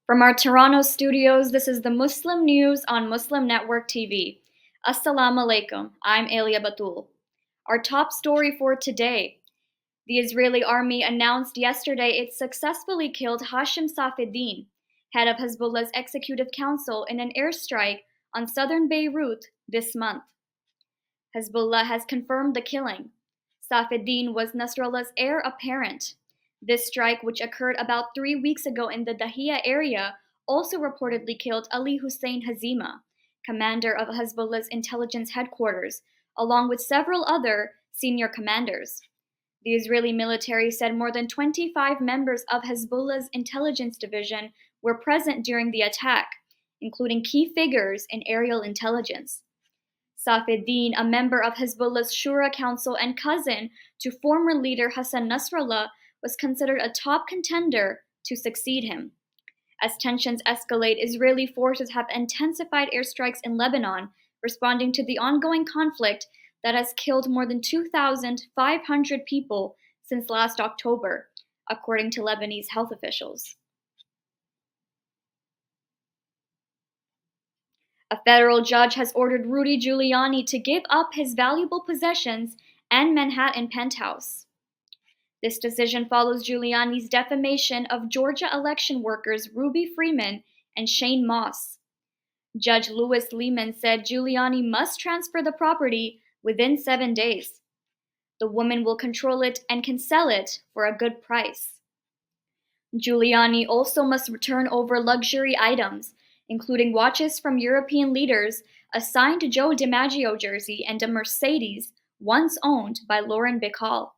From our Toronto studios, this is the Muslim News on Muslim Network TV. Assalamu alaikum, I'm Aylia Batool. Our top story for today. The Israeli army announced yesterday it successfully killed Hashem Safieddine, head of Hezbollah's executive council, in an airstrike on southern Beirut this month. Hezbollah has confirmed the killing. Safieddine was Nasrallah's heir apparent. This strike, which occurred about 3 weeks ago in the Dahiya area, also reportedly killed Ali Hussein Hazima, commander of Hezbollah's intelligence headquarters, along with several other senior commanders. The Israeli military said more than 25 members of Hezbollah's intelligence division were present during the attack, including key figures in aerial intelligence. Safieddine, a member of Hezbollah's Shura Council and cousin to former leader Hassan Nasrallah, was considered a top contender to succeed him. As tensions escalate, Israeli forces have intensified airstrikes in Lebanon, responding to the ongoing conflict that has killed more than 2,500 people since last October, according to Lebanese health officials. A federal judge has ordered Rudy Giuliani to give up his valuable possessions and Manhattan penthouse. This decision follows Giuliani's defamation of Georgia election workers Ruby Freeman and Shane Moss. Judge Louis Lehman said Giuliani must transfer the property within 7 days. The woman will control it and can sell it for a good price. Giuliani also must return over luxury items, including watches from European leaders, a signed Joe DiMaggio jersey, and a Mercedes once owned by Lauren Bacall.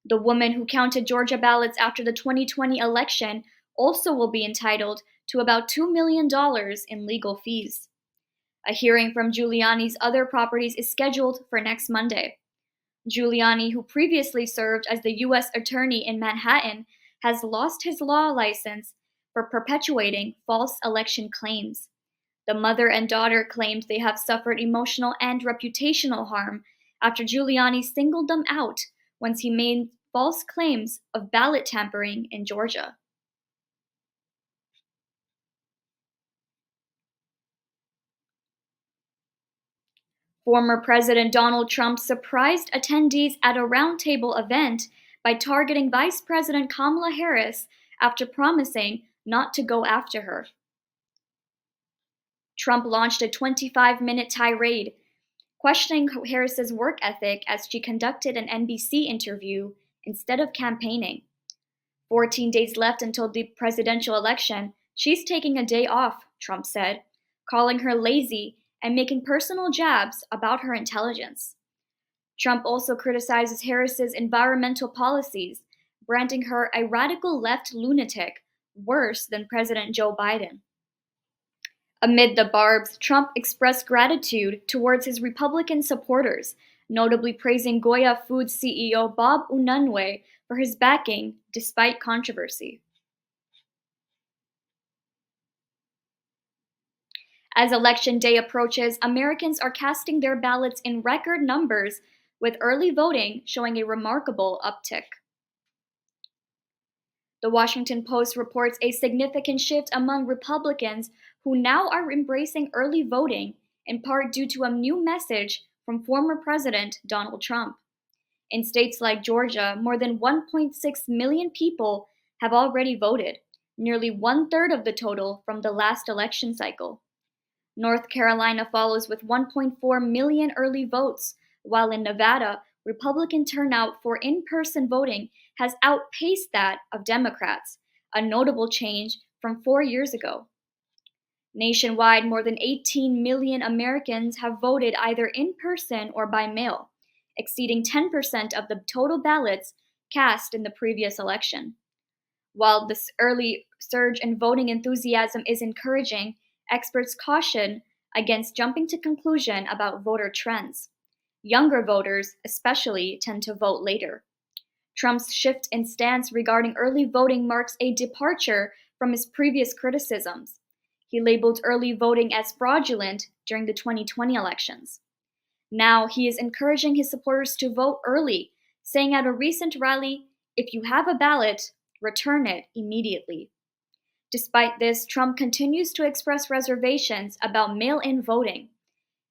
The woman who counted Georgia ballots after the 2020 election also will be entitled to about $2 million in legal fees. A hearing from Giuliani's other properties is scheduled for next Monday. Giuliani, who previously served as the U.S. Attorney in Manhattan, has lost his law license for perpetuating false election claims. The mother and daughter claimed they have suffered emotional and reputational harm after Giuliani singled them out once he made false claims of ballot tampering in Georgia. Former President Donald Trump surprised attendees at a Roundtable event by targeting Vice President Kamala Harris after promising not to go after her. Trump launched a 25-minute tirade, questioning Harris's work ethic as she conducted an NBC interview instead of campaigning. 14 days left until the presidential election. She's taking a day off, Trump said, calling her lazy and making personal jabs about her intelligence. Trump also criticizes Harris's environmental policies, branding her a radical left lunatic, worse than President Joe Biden. Amid the barbs, Trump expressed gratitude towards his Republican supporters, notably praising Goya Foods CEO Bob Unanue for his backing despite controversy. As Election Day approaches, Americans are casting their ballots in record numbers, with early voting showing a remarkable uptick. The Washington Post reports a significant shift among Republicans who now are embracing early voting, in part due to a new message from former President Donald Trump. In states like Georgia, more than 1.6 million people have already voted, nearly 1/3 of the total from the last election cycle. North Carolina follows with 1.4 million early votes, while in Nevada, Republican turnout for in-person voting has outpaced that of Democrats, a notable change from 4 years ago. Nationwide, more than 18 million Americans have voted either in person or by mail, exceeding 10% of the total ballots cast in the previous election. While this early surge in voting enthusiasm is encouraging, experts caution against jumping to conclusions about voter trends. Younger voters, especially, tend to vote later. Trump's shift in stance regarding early voting marks a departure from his previous criticisms. He labeled early voting as fraudulent during the 2020 elections. Now he is encouraging his supporters to vote early, saying at a recent rally, "If you have a ballot, return it immediately." Despite this, Trump continues to express reservations about mail-in voting.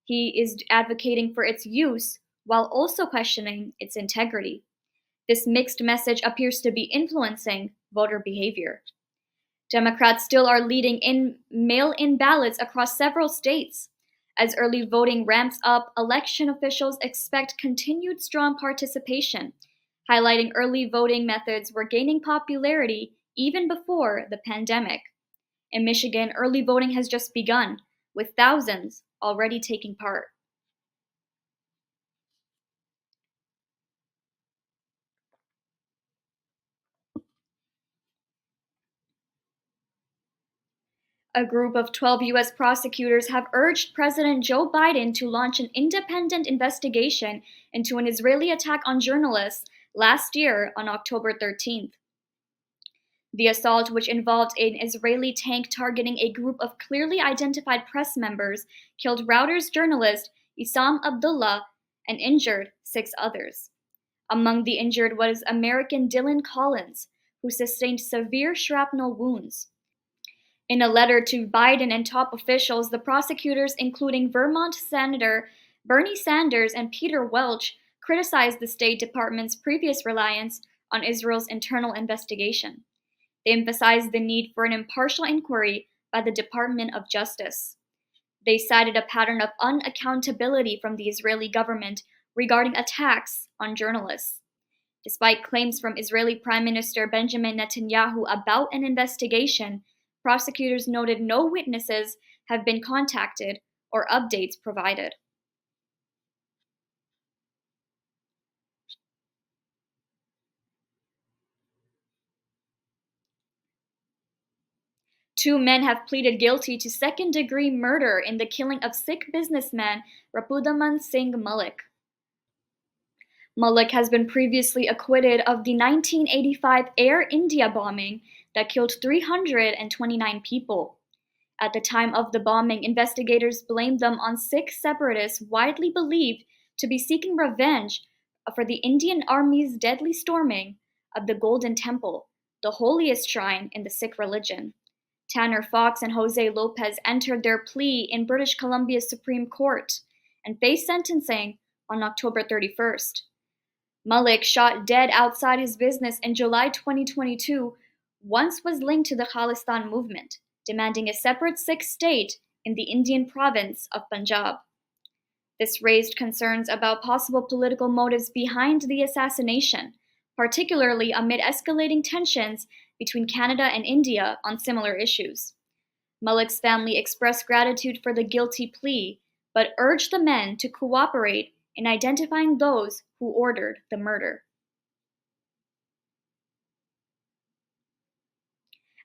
He is advocating for its use while also questioning its integrity. This mixed message appears to be influencing voter behavior. Democrats still are leading in mail-in ballots across several states. As early voting ramps up, election officials expect continued strong participation, highlighting early voting methods were gaining popularity even before the pandemic. In Michigan, early voting has just begun, with thousands already taking part. A group of 12 U.S. prosecutors have urged President Joe Biden to launch an independent investigation into an Israeli attack on journalists last year on October 13th. The assault, which involved an Israeli tank targeting a group of clearly identified press members, killed Reuters journalist Issam Abdullah and injured 6 others. Among the injured was American Dylan Collins, who sustained severe shrapnel wounds. In a letter to Biden and top officials, the prosecutors, including Vermont Senator Bernie Sanders and Peter Welch, criticized the State Department's previous reliance on Israel's internal investigation. They emphasized the need for an impartial inquiry by the Department of Justice. They cited a pattern of unaccountability from the Israeli government regarding attacks on journalists. Despite claims from Israeli Prime Minister Benjamin Netanyahu about an investigation, prosecutors noted no witnesses have been contacted or updates provided. Two men have pleaded guilty to second-degree murder in the killing of Sikh businessman Rapudaman Singh Malik. Malik has been previously acquitted of the 1985 Air India bombing that killed 329 people. At the time of the bombing, investigators blamed them on Sikh separatists widely believed to be seeking revenge for the Indian Army's deadly storming of the Golden Temple, the holiest shrine in the Sikh religion. Tanner Fox and Jose Lopez entered their plea in British Columbia's Supreme Court and faced sentencing on October 31st. Malik, shot dead outside his business in July 2022, once was linked to the Khalistan movement, demanding a separate Sikh state in the Indian province of Punjab. This raised concerns about possible political motives behind the assassination, particularly amid escalating tensions between Canada and India on similar issues. Malik's family expressed gratitude for the guilty plea, but urged the men to cooperate in identifying those who ordered the murder.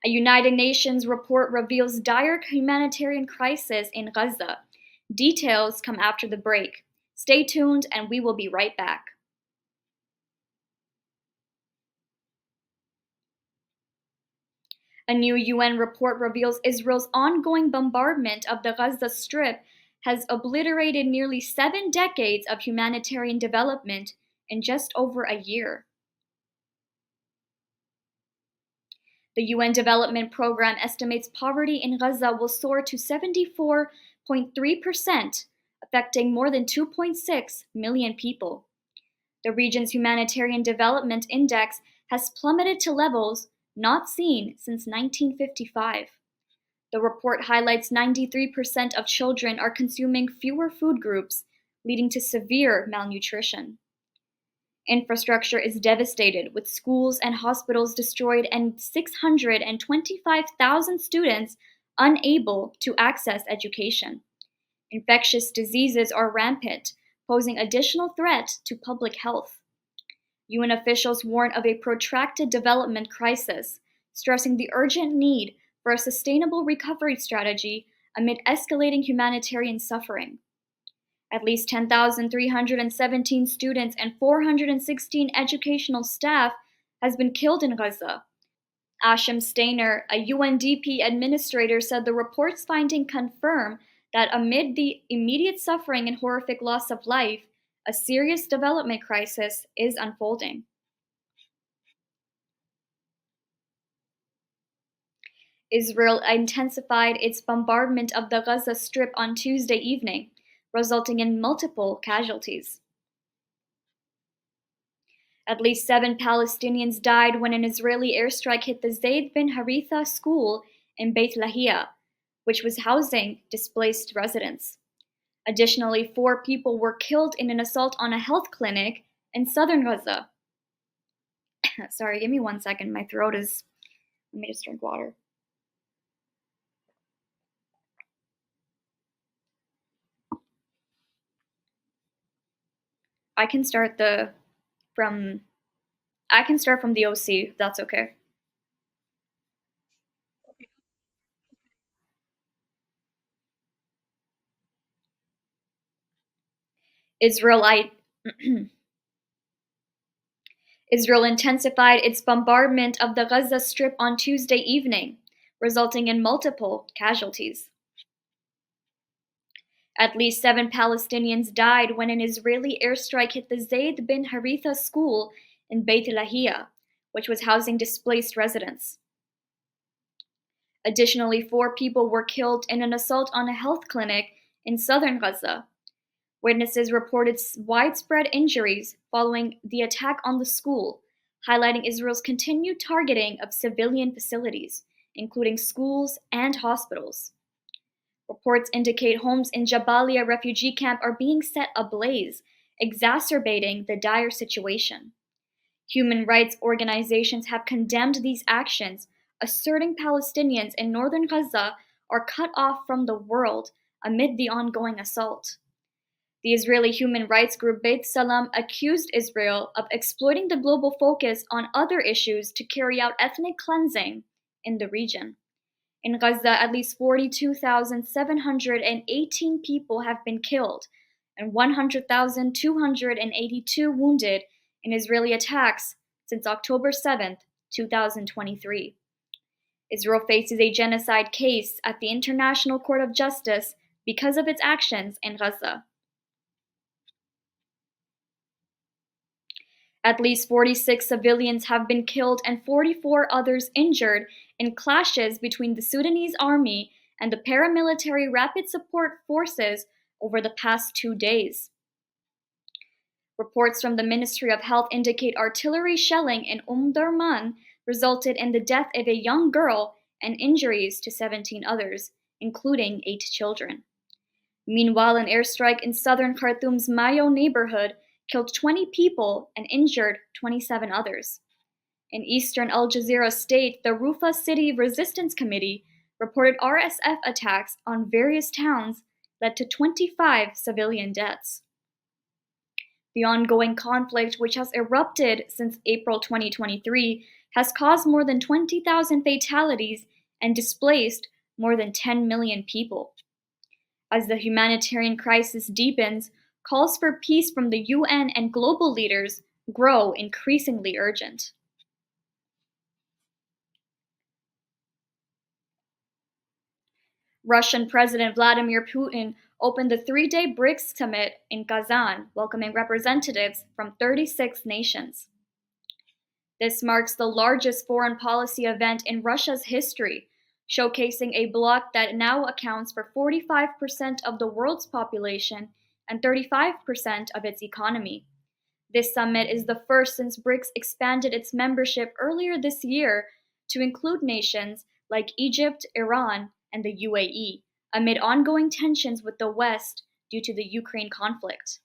A United Nations report reveals dire humanitarian crisis in Gaza. Details come after the break. Stay tuned and we will be right back. A new UN report reveals Israel's ongoing bombardment of the Gaza Strip has obliterated nearly 7 decades of humanitarian development in just over a year. The UN Development Program estimates poverty in Gaza will soar to 74.3%, affecting more than 2.6 million people. The region's Humanitarian Development Index has plummeted to levels not seen since 1955. The report highlights 93% of children are consuming fewer food groups, leading to severe malnutrition. Infrastructure is devastated, with schools and hospitals destroyed and 625,000 students unable to access education. Infectious diseases are rampant, posing additional threat to public health. UN officials warn of a protracted development crisis, stressing the urgent need for a sustainable recovery strategy amid escalating humanitarian suffering. At least 10,317 students and 416 educational staff has been killed in Gaza. Hashem Steiner, a UNDP administrator, said the report's findings confirm that amid the immediate suffering and horrific loss of life, a serious development crisis is unfolding. Israel intensified its bombardment of the Gaza Strip on Tuesday evening, resulting in multiple casualties. At least 7 Palestinians died when an Israeli airstrike hit the Zayd bin Haritha school in Beit Lahia, which was housing displaced residents. Additionally, 4 people were killed in an assault on a health clinic in southern Gaza. Sorry, give me 1 second. My throat is... Let me just drink water. I can start from the OC, if that's okay. Israel intensified its bombardment of the Gaza Strip on Tuesday evening, resulting in multiple casualties. At least 7 Palestinians died when an Israeli airstrike hit the Zayd bin Haritha school in Beit Lahia, which was housing displaced residents. Additionally, 4 people were killed in an assault on a health clinic in southern Gaza. Witnesses reported widespread injuries following the attack on the school, highlighting Israel's continued targeting of civilian facilities, including schools and hospitals. Reports indicate homes in Jabalia refugee camp are being set ablaze, exacerbating the dire situation. Human rights organizations have condemned these actions, asserting Palestinians in northern Gaza are cut off from the world amid the ongoing assault. The Israeli human rights group Beit Salam accused Israel of exploiting the global focus on other issues to carry out ethnic cleansing in the region. In Gaza, at least 42,718 people have been killed and 100,282 wounded in Israeli attacks since October 7, 2023. Israel faces a genocide case at the International Court of Justice because of its actions in Gaza. At least 46 civilians have been killed and 44 others injured in clashes between the Sudanese army and the paramilitary Rapid Support Forces over the past 2 days. Reports from the Ministry of Health indicate artillery shelling in Durman resulted in the death of a young girl and injuries to 17 others, including 8 children. Meanwhile, an airstrike in southern Khartoum's Mayo neighborhood killed 20 people and injured 27 others. In eastern Al Jazeera state, the Rufa City Resistance Committee reported RSF attacks on various towns led to 25 civilian deaths. The ongoing conflict, which has erupted since April 2023, has caused more than 20,000 fatalities and displaced more than 10 million people. As the humanitarian crisis deepens, calls for peace from the UN and global leaders grow increasingly urgent. Russian President Vladimir Putin opened the 3-day BRICs summit in Kazan, welcoming representatives from 36 nations. This marks the largest foreign policy event in Russia's history, showcasing a bloc that now accounts for 45% of the world's population and 35% of its economy. This summit is the first since BRICS expanded its membership earlier this year to include nations like Egypt, Iran, and the UAE, amid ongoing tensions with the West due to the Ukraine conflict.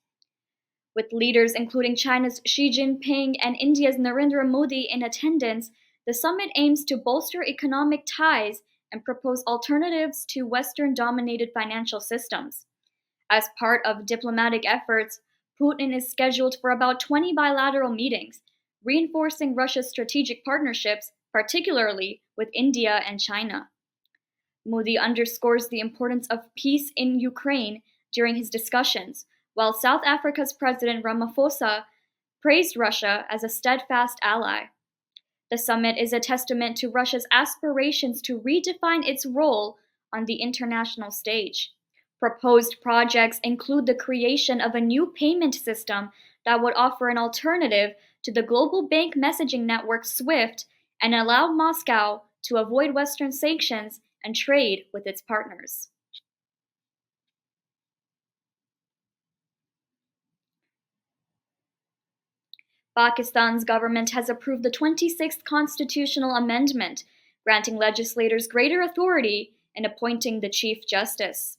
With leaders including China's Xi Jinping and India's Narendra Modi in attendance, the summit aims to bolster economic ties and propose alternatives to Western-dominated financial systems. As part of diplomatic efforts, Putin is scheduled for about 20 bilateral meetings, reinforcing Russia's strategic partnerships, particularly with India and China. Modi underscores the importance of peace in Ukraine during his discussions, while South Africa's President Ramaphosa praised Russia as a steadfast ally. The summit is a testament to Russia's aspirations to redefine its role on the international stage. Proposed projects include the creation of a new payment system that would offer an alternative to the global bank messaging network SWIFT and allow Moscow to avoid Western sanctions and trade with its partners. Pakistan's government has approved the 26th constitutional amendment, granting legislators greater authority in appointing the Chief Justice.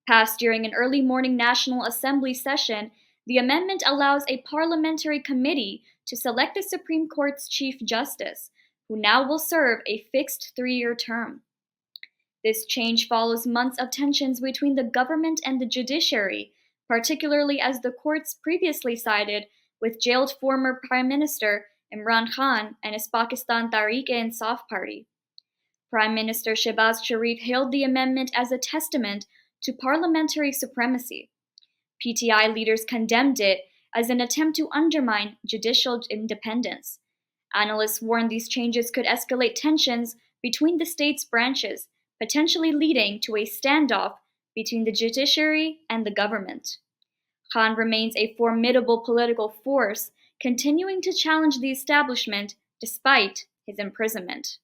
Passed during an early morning National Assembly session, the amendment allows a parliamentary committee to select the Supreme Court's Chief Justice, who now will serve a fixed 3-year term. This change follows months of tensions between the government and the judiciary, particularly as the courts previously sided with jailed former Prime Minister Imran Khan and his Pakistan Tehreek-e-Insaf party. Prime Minister Shehbaz Sharif hailed the amendment as a testament to parliamentary supremacy. PTI leaders condemned it as an attempt to undermine judicial independence. Analysts warned these changes could escalate tensions between the state's branches, potentially leading to a standoff between the judiciary and the government. Khan remains a formidable political force, continuing to challenge the establishment despite his imprisonment.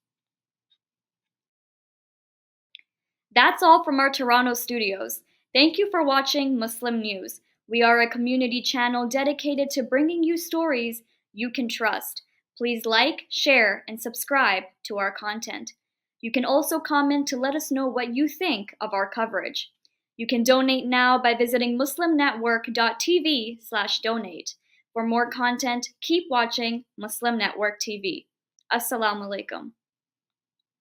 That's all from our Toronto studios. Thank you for watching Muslim News. We are a community channel dedicated to bringing you stories you can trust. Please like, share, and subscribe to our content. You can also comment to let us know what you think of our coverage. You can donate now by visiting muslimnetwork.tv/donate. For more content, keep watching Muslim Network TV. Assalamu alaikum.